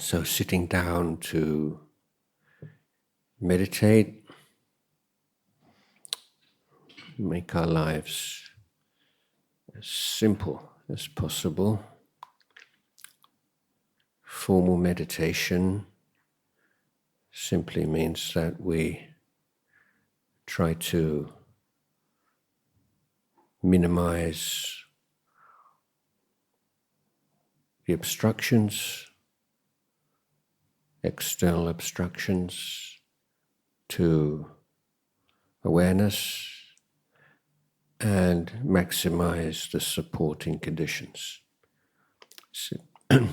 So sitting down to meditate, make our lives as simple as possible. Formal meditation simply means that we try to minimize the obstructions, external obstructions to awareness, and maximize the supporting conditions. So,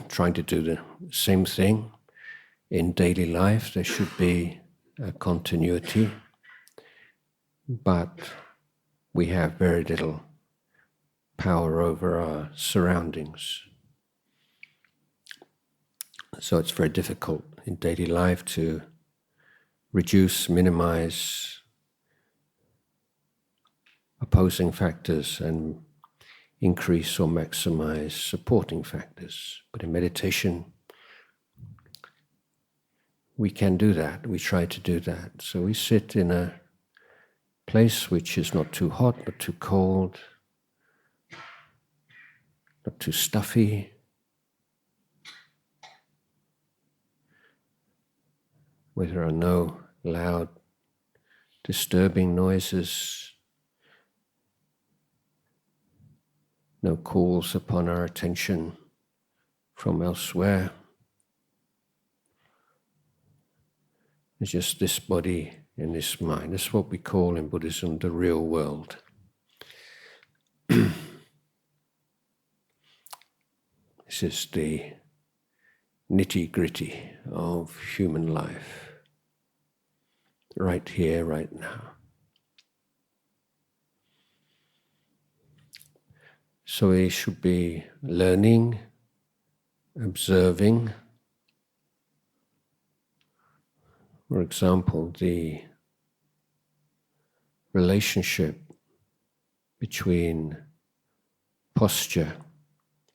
trying to do the same thing in daily life. There should be a continuity, but we have very little power over our surroundings. So it's very difficult in daily life to reduce, minimize opposing factors and increase or maximize supporting factors. But in meditation, we can do that. We try to do that. So we sit in a place which is not too hot, not too cold, not too stuffy, where there are no loud, disturbing noises, no calls upon our attention from elsewhere. It's just this body and this mind. That's what we call in Buddhism the real world. This is the nitty-gritty of human life, right here, right now. So we should be learning, observing. For example, the relationship between posture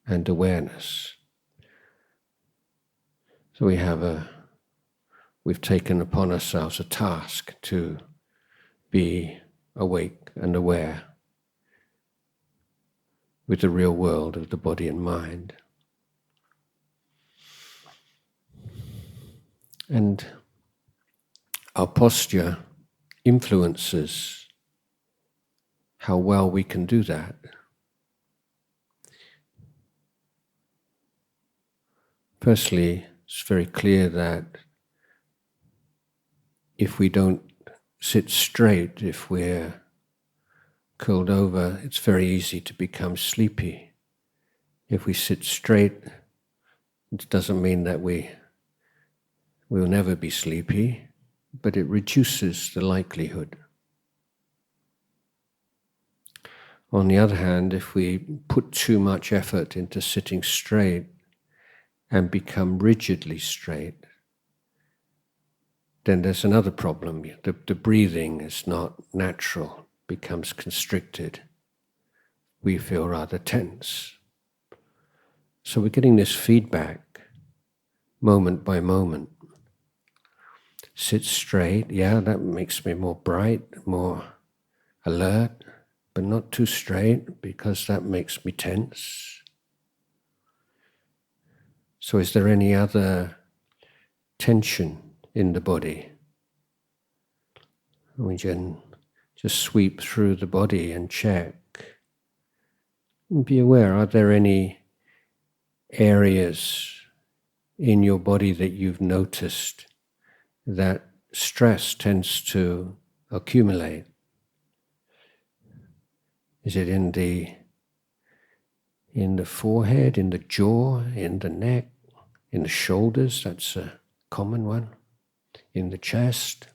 and awareness. So we've taken upon ourselves a task to be awake and aware with the real world of the body and mind. And our posture influences how well we can do that. Firstly, it's very clear that if we don't sit straight, if we're curled over, it's very easy to become sleepy. If we sit straight, it doesn't mean that we'll never be sleepy, but it reduces the likelihood. On the other hand, if we put too much effort into sitting straight and become rigidly straight, then there's another problem. The breathing is not natural, becomes constricted. We feel rather tense. So we're getting this feedback moment by moment. Sit straight, yeah, that makes me more bright, more alert, but not too straight because that makes me tense. So is there any other tension in the body? We can just sweep through the body and check. And be aware, are there any areas in your body that you've noticed that stress tends to accumulate? Is it in the forehead, in the jaw, in the neck, in the shoulders? That's a common one. In the chest.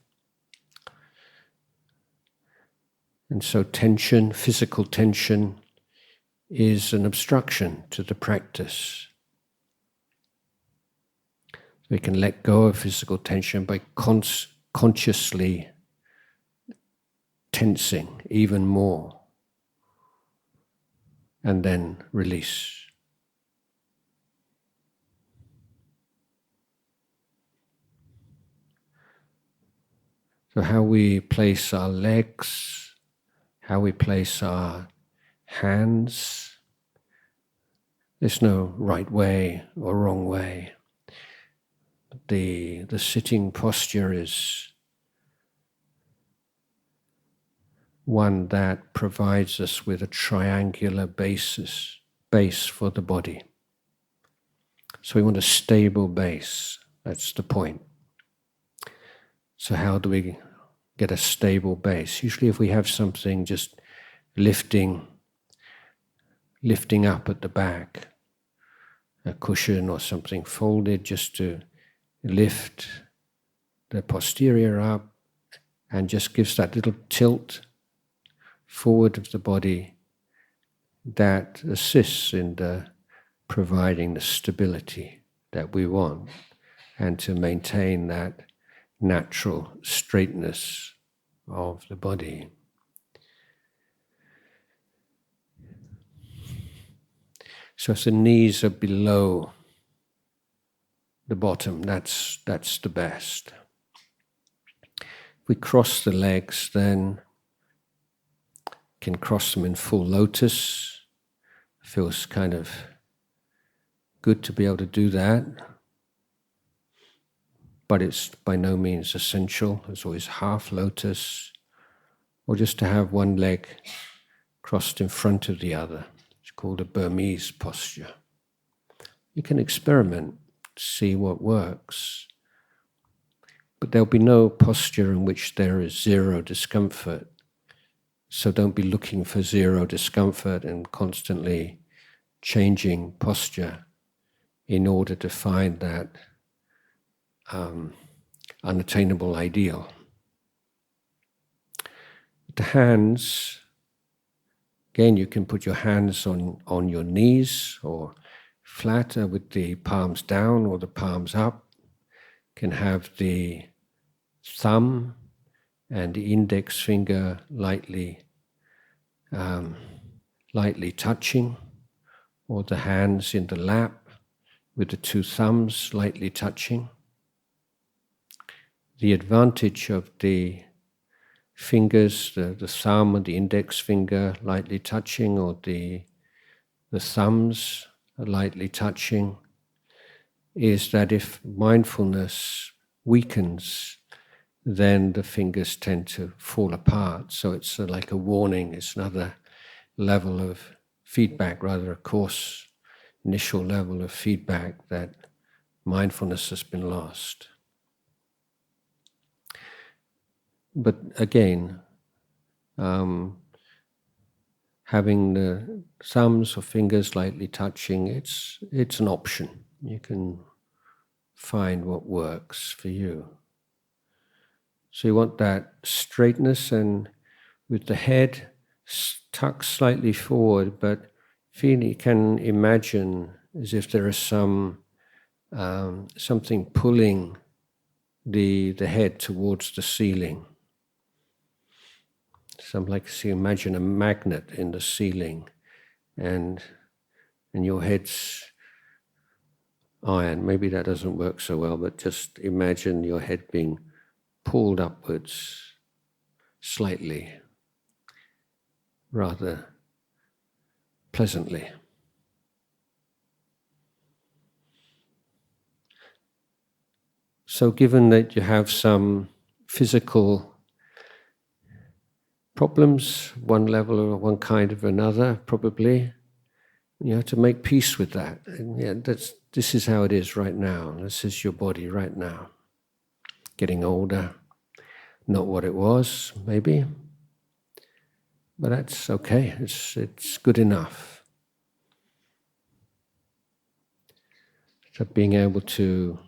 And so tension, physical tension, is an obstruction to the practice. We can let go of physical tension by consciously tensing even more and then release. So how we place our legs, how we place our hands, there's no right way or wrong way. The sitting posture is one that provides us with a triangular base for the body. So we want a stable base. That's the point. So how do we get a stable base? Usually if we have something just lifting up at the back, a cushion or something folded just to lift the posterior up and just gives that little tilt forward of the body that assists in providing the stability that we want and to maintain that natural straightness of the body. So if the knees are below the bottom, that's the best. If we cross the legs, then can cross them in full lotus. Feels kind of good to be able to do that, but it's by no means essential. There's always half lotus, or just to have one leg crossed in front of the other. It's called a Burmese posture. You can experiment, see what works, but there'll be no posture in which there is zero discomfort. So don't be looking for zero discomfort and constantly changing posture in order to find that unattainable ideal. The hands, again, you can put your hands on your knees or flatter with the palms down or the palms up. You can have the thumb and the index finger lightly touching, or the hands in the lap with the two thumbs lightly touching. The advantage of the fingers, the thumb and the index finger lightly touching, or the thumbs lightly touching, is that if mindfulness weakens, then the fingers tend to fall apart. So it's like a warning, it's another level of feedback, rather a coarse initial level of feedback that mindfulness has been lost. But again, having the thumbs or fingers lightly touching, it's an option. You can find what works for you. So you want that straightness, and with the head tucked slightly forward, but you can imagine as if there is something pulling the head towards the ceiling. So imagine a magnet in the ceiling, and your head's iron. Maybe that doesn't work so well, but just imagine your head being pulled upwards slightly, rather pleasantly. So given that you have some physical problems, one level or one kind of another, probably, you have to make peace with that. And this is how it is right now. This is your body right now. Getting older, not what it was, maybe, but that's okay. It's good enough. So being able to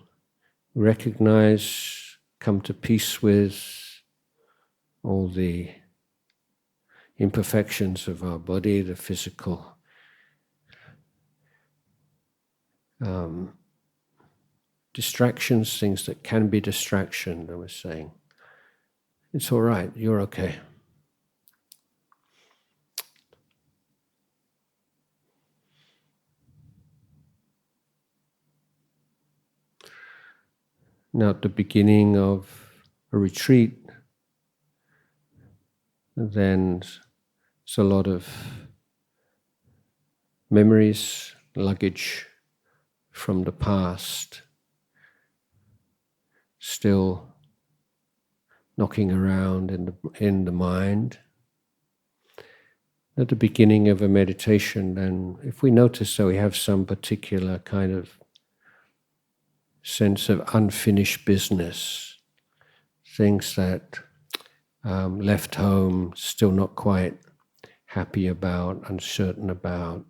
recognize, come to peace with all the imperfections of our body, the physical distractions, things that can be distraction, I was saying. It's all right, you're okay. Now at the beginning of a retreat, then there's a lot of memories, luggage from the past still knocking around in the mind. At the beginning of a meditation, then if we notice that we have some particular kind of sense of unfinished business, things that left home, still not quite happy about, uncertain about,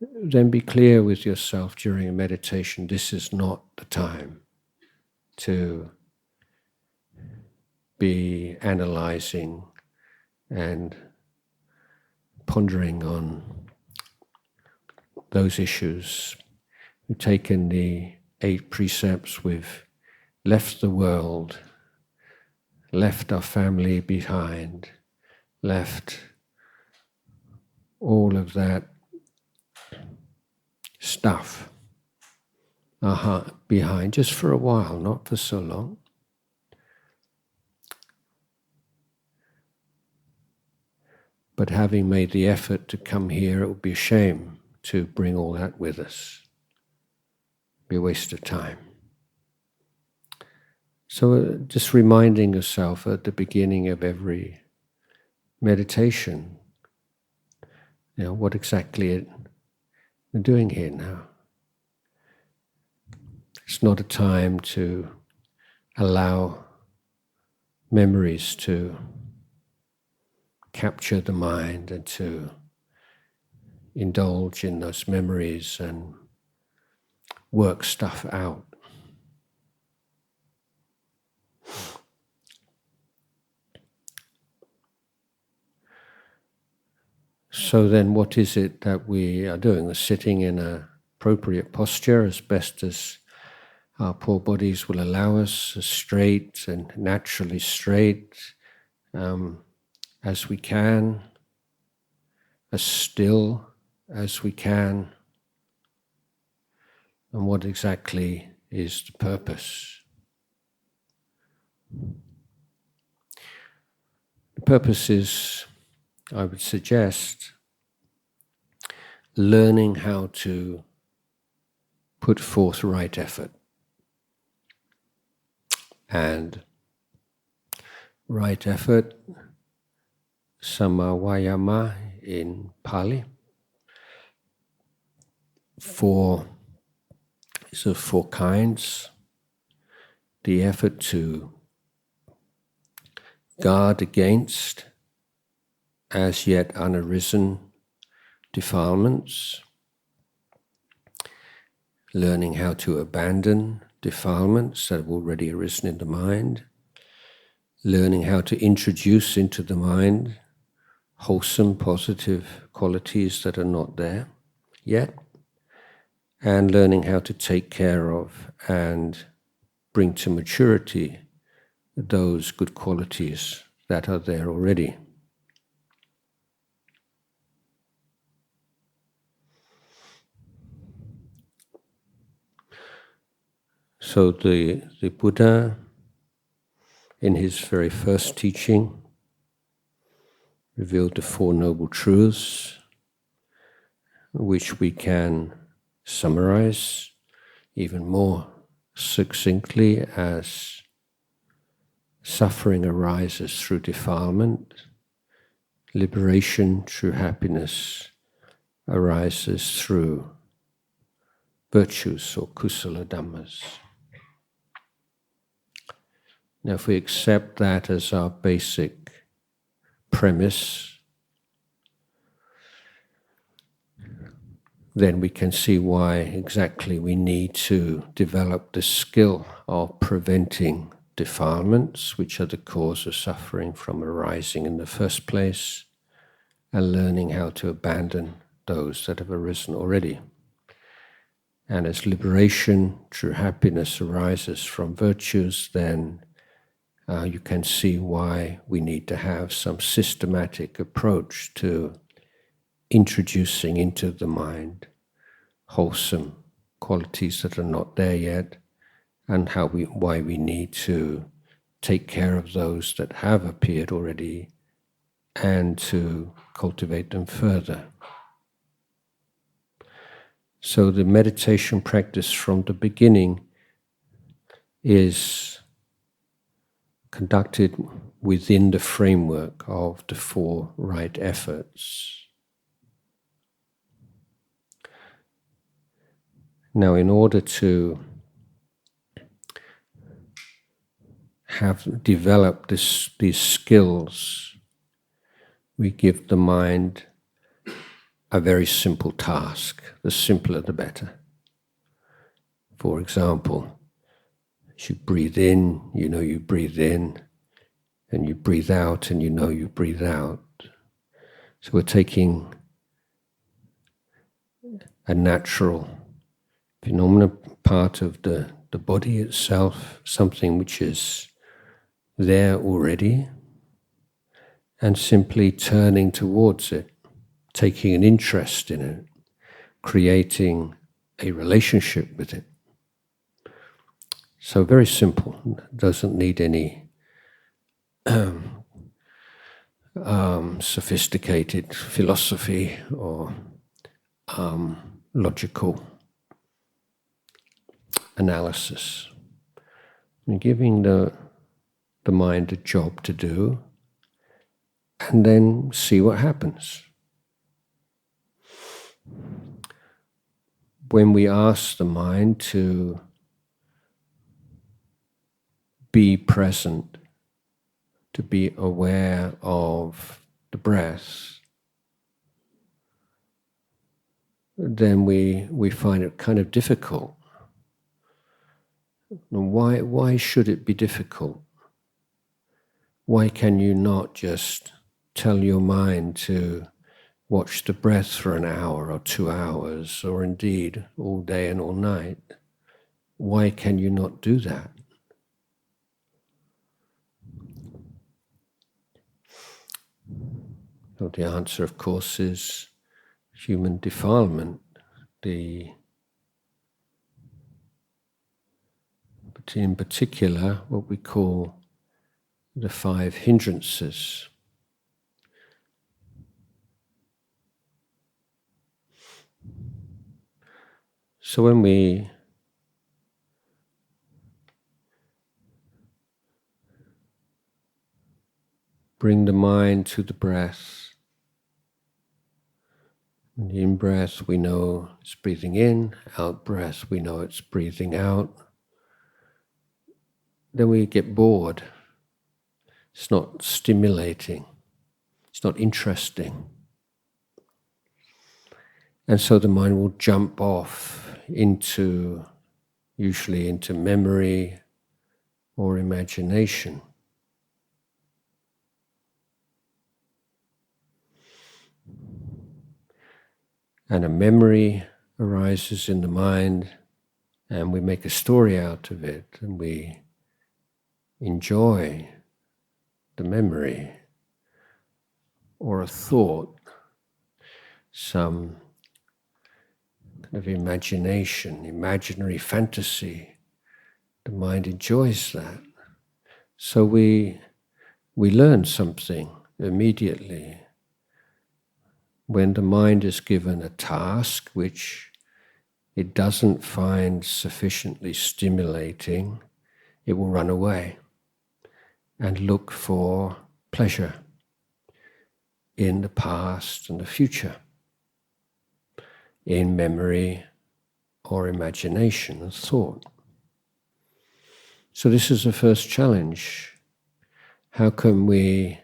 then be clear with yourself during a meditation, this is not the time to be analyzing and pondering on those issues. We've taken the 8 precepts, we've left the world, left our family behind, left all of that stuff behind, just for a while, not for so long. But having made the effort to come here, it would be a shame to bring all that with us. It'd be a waste of time. So just reminding yourself at the beginning of every meditation, what exactly we're doing here now. It's not a time to allow memories to capture the mind and to indulge in those memories and work stuff out. So then what is it that we are doing? We're sitting in an appropriate posture as best as our poor bodies will allow us, as straight and naturally straight as we can, as still as we can. And what exactly is the purpose? The purpose is, I would suggest, learning how to put forth right effort. And right effort, samavayama in Pali, four kinds. The effort to guard against as yet unarisen defilements, learning how to abandon defilements that have already arisen in the mind, learning how to introduce into the mind wholesome, positive qualities that are not there yet, and learning how to take care of and bring to maturity those good qualities that are there already. So the Buddha, in his very first teaching, revealed the Four Noble Truths, which we can summarize even more succinctly as suffering arises through defilement, liberation, true happiness arises through virtues or kusala dhammas. Now, if we accept that as our basic premise, then we can see why exactly we need to develop the skill of preventing defilements, which are the cause of suffering from arising in the first place, and learning how to abandon those that have arisen already. And as liberation, true happiness arises from virtues, then you can see why we need to have some systematic approach to introducing into the mind wholesome qualities that are not there yet, and why we need to take care of those that have appeared already and to cultivate them further. So the meditation practice from the beginning is conducted within the framework of the four right efforts. Now, in order to have developed these skills, we give the mind a very simple task. The simpler, the better. For example, as you breathe in, you know you breathe in, and you breathe out, and you know you breathe out. So we're taking a natural phenomena, part of the body itself, something which is there already, and simply turning towards it, taking an interest in it, creating a relationship with it. So very simple, doesn't need any sophisticated philosophy or logical analysis. And giving the mind a job to do, and then see what happens. When we ask the mind to be present, to be aware of the breath, then we find it kind of difficult. And why should it be difficult? Why can you not just tell your mind to watch the breath for an hour or 2 hours, or indeed all day and all night? Why can you not do that? Well, the answer, of course, is human defilement. But in particular, what we call the 5 hindrances. So when we bring the mind to the breath, in the in-breath we know it's breathing in, out-breath we know it's breathing out, then we get bored. It's not stimulating, it's not interesting. And so the mind will jump off usually into memory or imagination. And a memory arises in the mind, and we make a story out of it, and we enjoy the memory, or a thought, some kind of imagination, imaginary fantasy. The mind enjoys that. So we learn something immediately. When the mind is given a task which it doesn't find sufficiently stimulating, it will run away and look for pleasure in the past and the future, in memory or imagination and thought. So this is the first challenge. How can we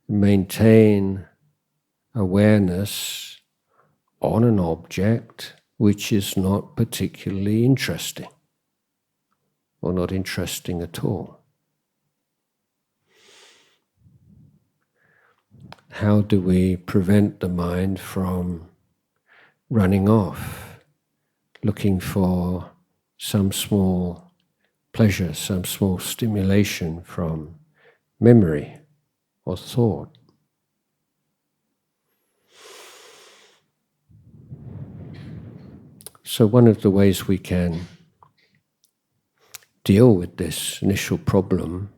maintain awareness on an object which is not particularly interesting, or not interesting at all? How do we prevent the mind from running off, looking for some small pleasure, some small stimulation from memory or thought? So one of the ways we can deal with this initial problem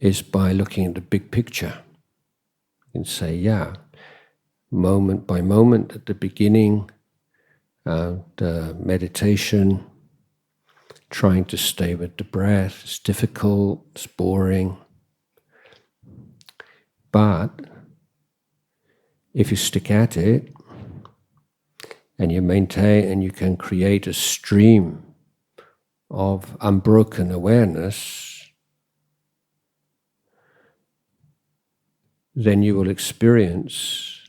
is by looking at the big picture. You can say, yeah, moment by moment at the beginning, the meditation, trying to stay with the breath, it's difficult, it's boring. But if you stick at it and you maintain and you can create a stream of unbroken awareness, then you will experience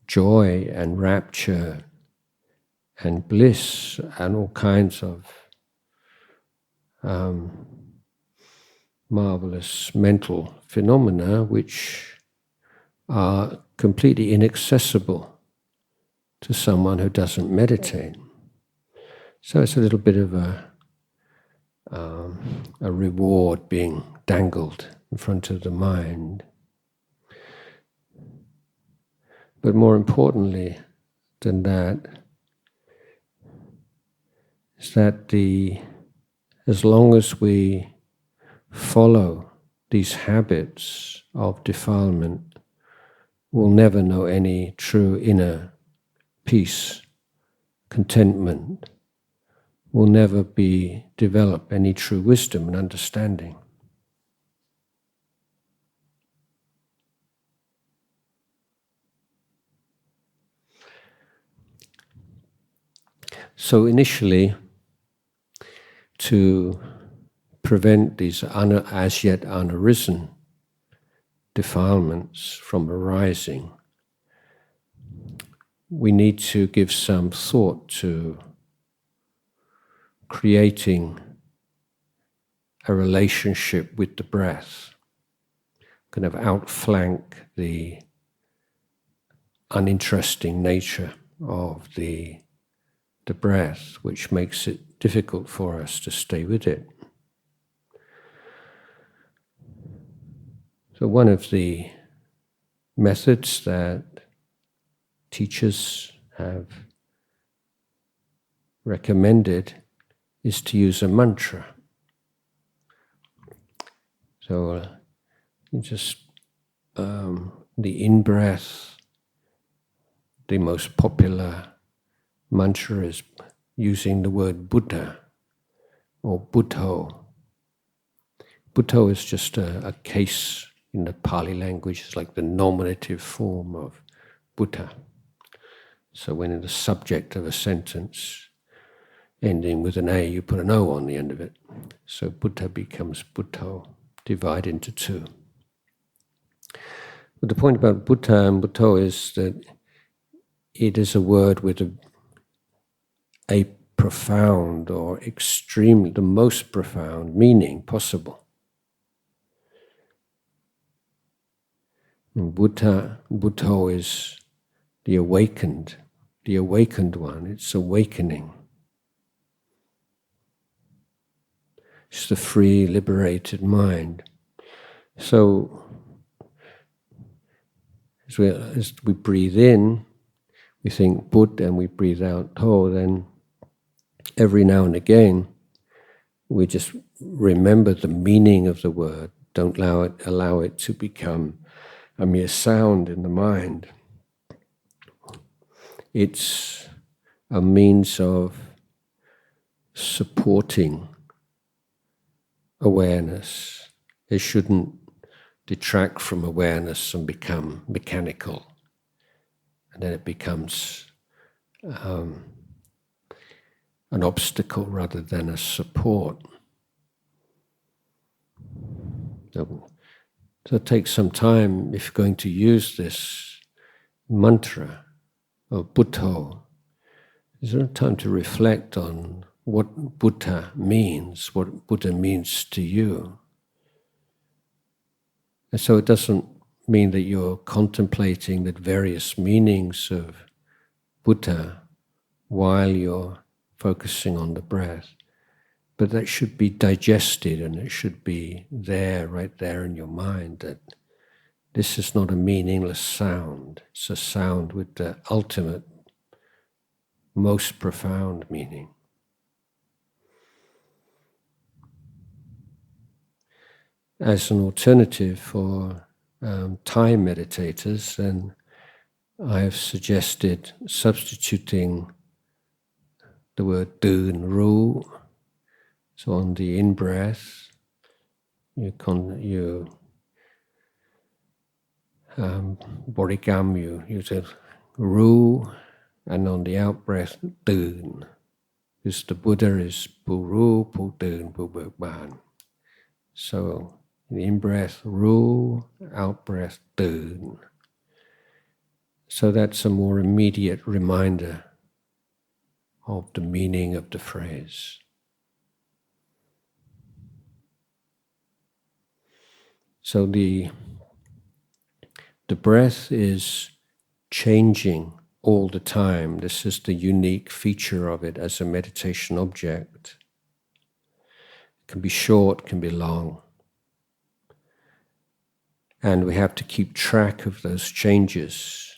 joy and rapture and bliss and all kinds of marvelous mental phenomena which are completely inaccessible to someone who doesn't meditate. So it's a little bit of a reward being dangled in front of the mind. But more importantly than that is that as long as we follow these habits of defilement, we'll never know any true inner peace, contentment. We'll never develop any true wisdom and understanding. So initially, to prevent these as yet unarisen defilements from arising, we need to give some thought to creating a relationship with the breath, kind of outflank the uninteresting nature of the breath, which makes it difficult for us to stay with it. So one of the methods that teachers have recommended is to use a mantra. So just the in-breath, the most popular mantra is using the word Buddha or Buddho. Buddho is just a case in the Pali language. It's like the nominative form of Buddha. So when in the subject of a sentence ending with an A, you put an O on the end of it. So Buddha becomes Buddho, divide into two. But the point about Buddha and Buddho is that it is a word with a profound or extremely, the most profound meaning possible. And Buddho is the awakened one. It's awakening. It's the free, liberated mind. So as we breathe in, we think Bud, and we breathe out Ho, then every now and again we just remember the meaning of the word. Don't allow it to become a mere sound in the mind. It's a means of supporting awareness. It shouldn't detract from awareness and become mechanical. And then it becomes an obstacle rather than a support. So it takes some time if you're going to use this mantra of Buddho. Is there time to reflect on what Buddha means, what Buddha means to you? And so it doesn't mean that you're contemplating the various meanings of Buddha while you're focusing on the breath, but that should be digested and it should be there, right there in your mind, that this is not a meaningless sound. It's a sound with the ultimate, most profound meaning. as an alternative for Thai meditators, then I have suggested substituting the word Boon rule. So on the in-breath, you Borigam, you use a rule, and on the out-breath, Boon. Because the Buddha is Buru, Boon, Bahn. So the in-breath, rule, out-breath, Boon. So that's a more immediate reminder of the meaning of the phrase. So the breath is changing all the time. This is the unique feature of it as a meditation object. It can be short, can be long. And we have to keep track of those changes.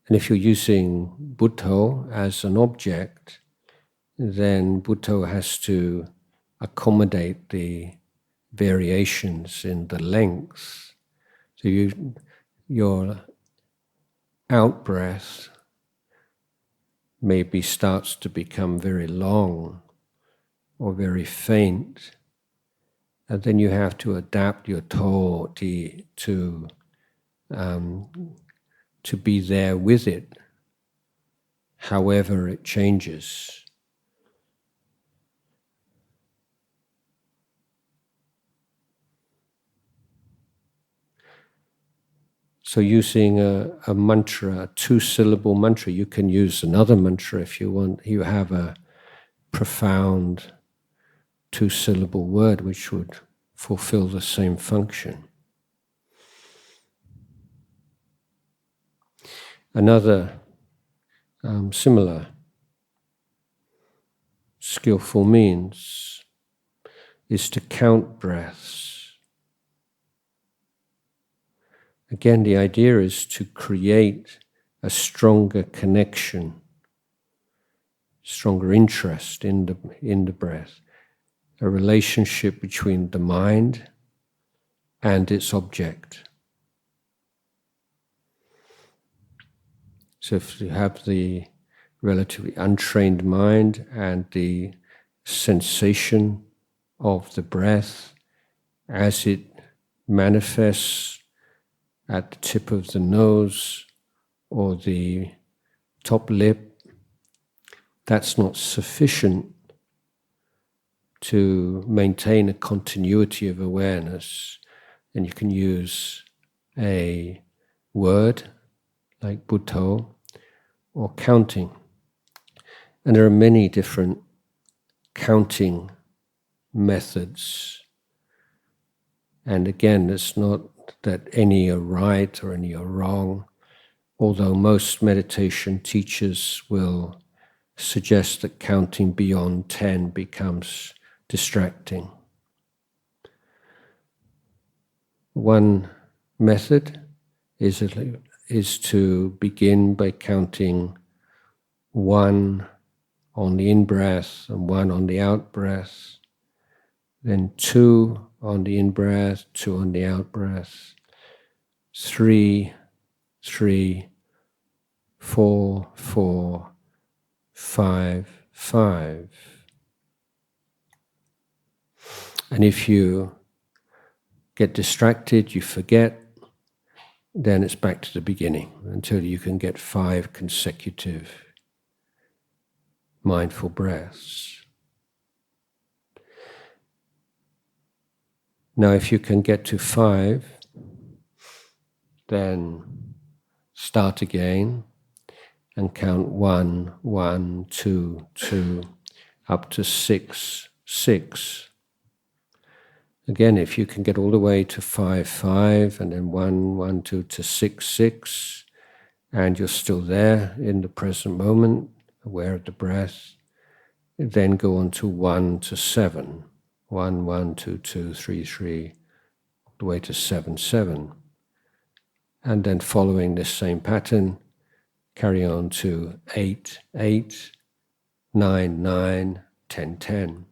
And if you're using Buddho as an object, then Buddho has to accommodate the variations in the length. So your out-breath maybe starts to become very long or very faint, and then you have to adapt your toti to be there with it, however it changes. So using a mantra, a two-syllable mantra, you can use another mantra if you want. You have a profound two-syllable word which would fulfill the same function. Another similar skillful means is to count breaths. Again, the idea is to create a stronger connection, stronger interest in the breath, a relationship between the mind and its object. So if you have the relatively untrained mind and the sensation of the breath as it manifests at the tip of the nose or the top lip, that's not sufficient to maintain a continuity of awareness. And you can use a word like Buddho or counting. And there are many different counting methods. And again, it's not that any are right or any are wrong, although most meditation teachers will suggest that counting beyond 10 becomes distracting. One method is to begin by counting 1 on the in-breath and 1 on the out-breath, then 2 on the in-breath, 2 on the out-breath, 3, 3, 4, 4, 5, 5. And if you get distracted, you forget, then it's back to the beginning until you can get 5 consecutive mindful breaths. Now, if you can get to 5, then start again and count 1, 1, 2, 2, up to 6, 6. Again, if you can get all the way to 5, 5, and then 1, 1, 2 to 6, 6, and you're still there in the present moment, aware of the breath, then go on to 1 to 7. 1, 1, 2, 2, 3, 3, all the way to 7, 7. And then following this same pattern, carry on to 8, 8, 9, 9, 10, 10.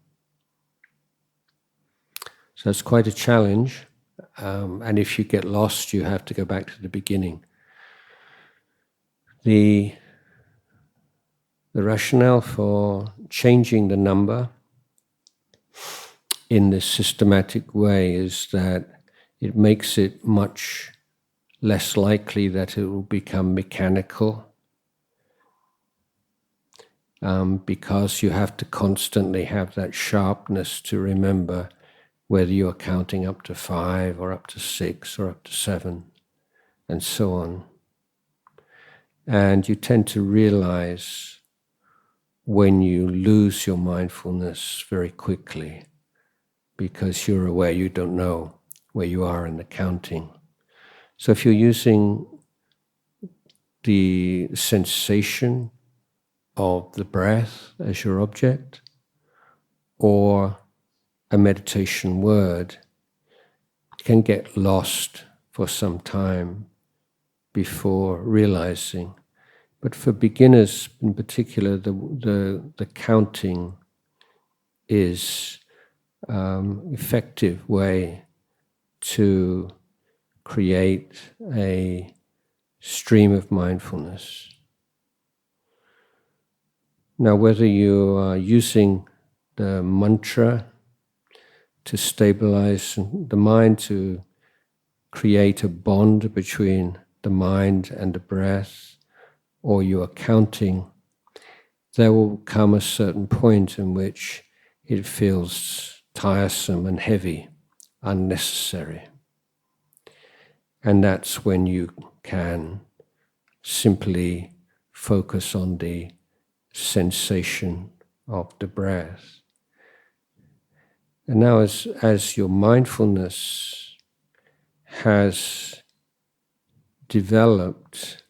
So it's quite a challenge. And if you get lost, you have to go back to the beginning. The rationale for changing the number in this systematic way is that it makes it much less likely that it will become mechanical, because you have to constantly have that sharpness to remember whether you are counting up to 5 or up to 6 or up to 7 and so on. And you tend to realize when you lose your mindfulness very quickly because you're aware you don't know where you are in the counting. So if you're using the sensation of the breath as your object, or a meditation word, you can get lost for some time before realizing. But for beginners in particular, the counting is effective way to create a stream of mindfulness. Now, whether you are using the mantra to stabilize the mind, to create a bond between the mind and the breath, or you are counting, there will come a certain point in which it feels tiresome and heavy, unnecessary. And that's when you can simply focus on the sensation of the breath. And now as your mindfulness has developed,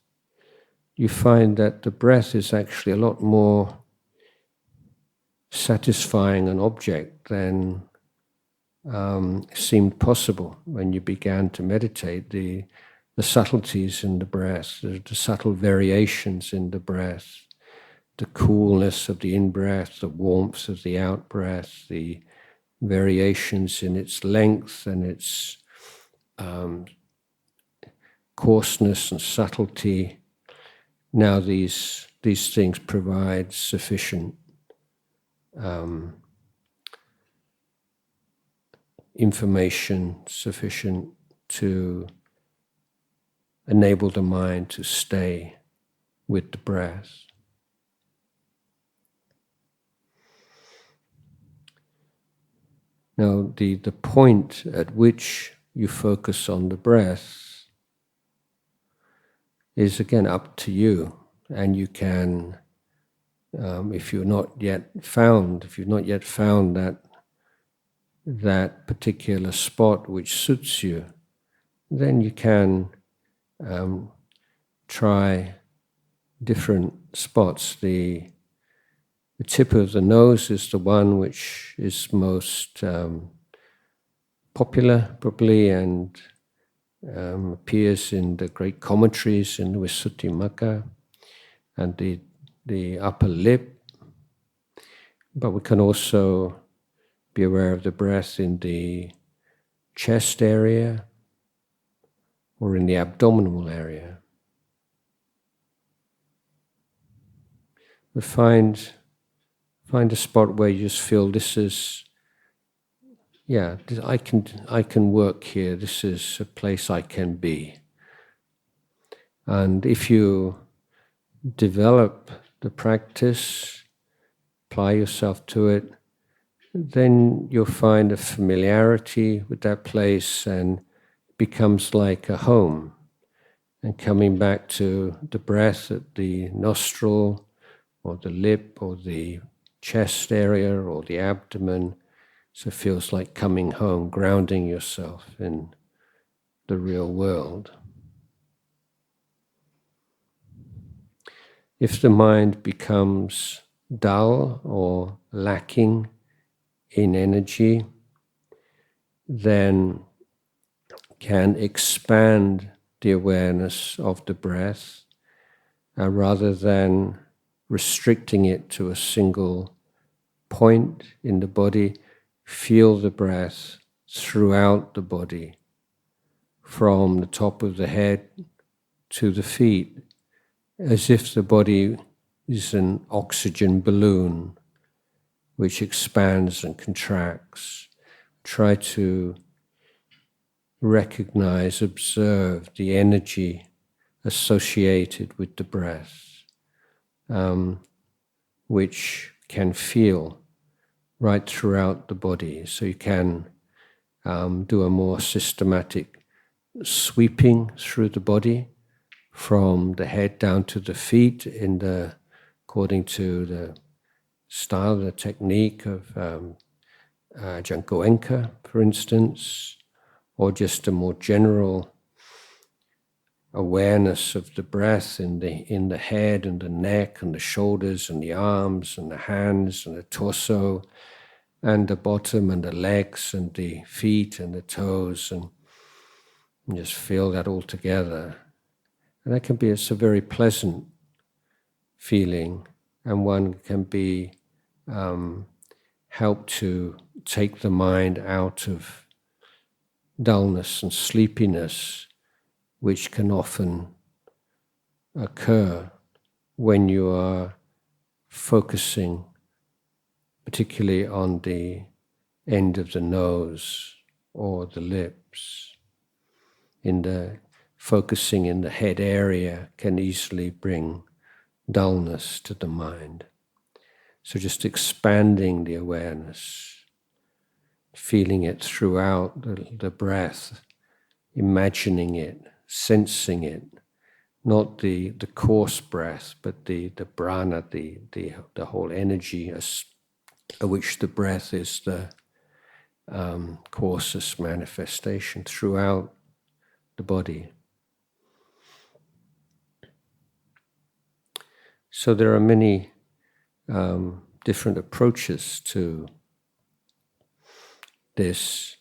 you find that the breath is actually a lot more satisfying an object than seemed possible when you began to meditate. The subtleties in the breath, the subtle variations in the breath, the coolness of the in-breath, the warmth of the out-breath, the variations in its length and its coarseness and subtlety. Now these things provide sufficient information, sufficient to enable the mind to stay with the breath. Now, the point at which you focus on the breath is again up to you, and you can, if you've not yet found that particular spot which suits you, then you can try different spots. The tip of the nose is the one which is most popular, probably, and appears in the great commentaries in Visuddhimagga, and the upper lip. But we can also be aware of the breath in the chest area or in the abdominal area. But find a spot where you just feel this is, I can work here. This is a place I can be. And if you develop the practice, apply yourself to it, then you'll find a familiarity with that place and it becomes like a home. And coming back to the breath at the nostril or the lip or the chest area or the abdomen, so it feels like coming home, grounding yourself in the real world. If the mind becomes dull or lacking in energy, then can expand the awareness of the breath rather than restricting it to a single point in the body. Feel the breath throughout the body, from the top of the head to the feet, as if the body is an oxygen balloon which expands and contracts. Try to recognize, observe the energy associated with the breath, which can feel right throughout the body. So you can do a more systematic sweeping through the body from the head down to the feet according to the style, the technique of Ajahn, for instance, or just a more general awareness of the breath in the head and the neck and the shoulders and the arms and the hands and the torso and the bottom and the legs and the feet and the toes, and just feel that all together. And that can be, it's a very pleasant feeling, and one can be helped to take the mind out of dullness and sleepiness, which can often occur when you are focusing particularly on the end of the nose or the lips. Focusing in the head area can easily bring dullness to the mind. So just expanding the awareness, feeling it throughout the breath, imagining it, sensing it, not the coarse breath, but the prana, the whole energy of which the breath is the coarsest manifestation throughout the body. So there are many different approaches to this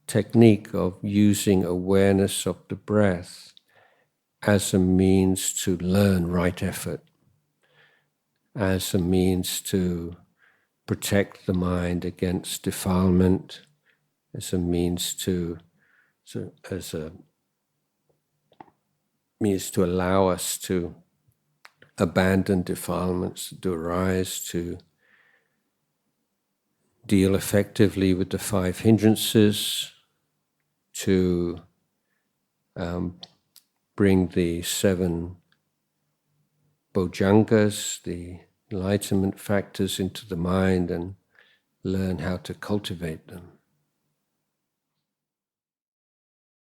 technique of using awareness of the breath as a means to learn right effort, as a means to protect the mind against defilement, as a means to allow us to abandon defilements that do arise, to deal effectively with the 5 hindrances, to bring the 7 bojjhangas, the enlightenment factors, into the mind and learn how to cultivate them.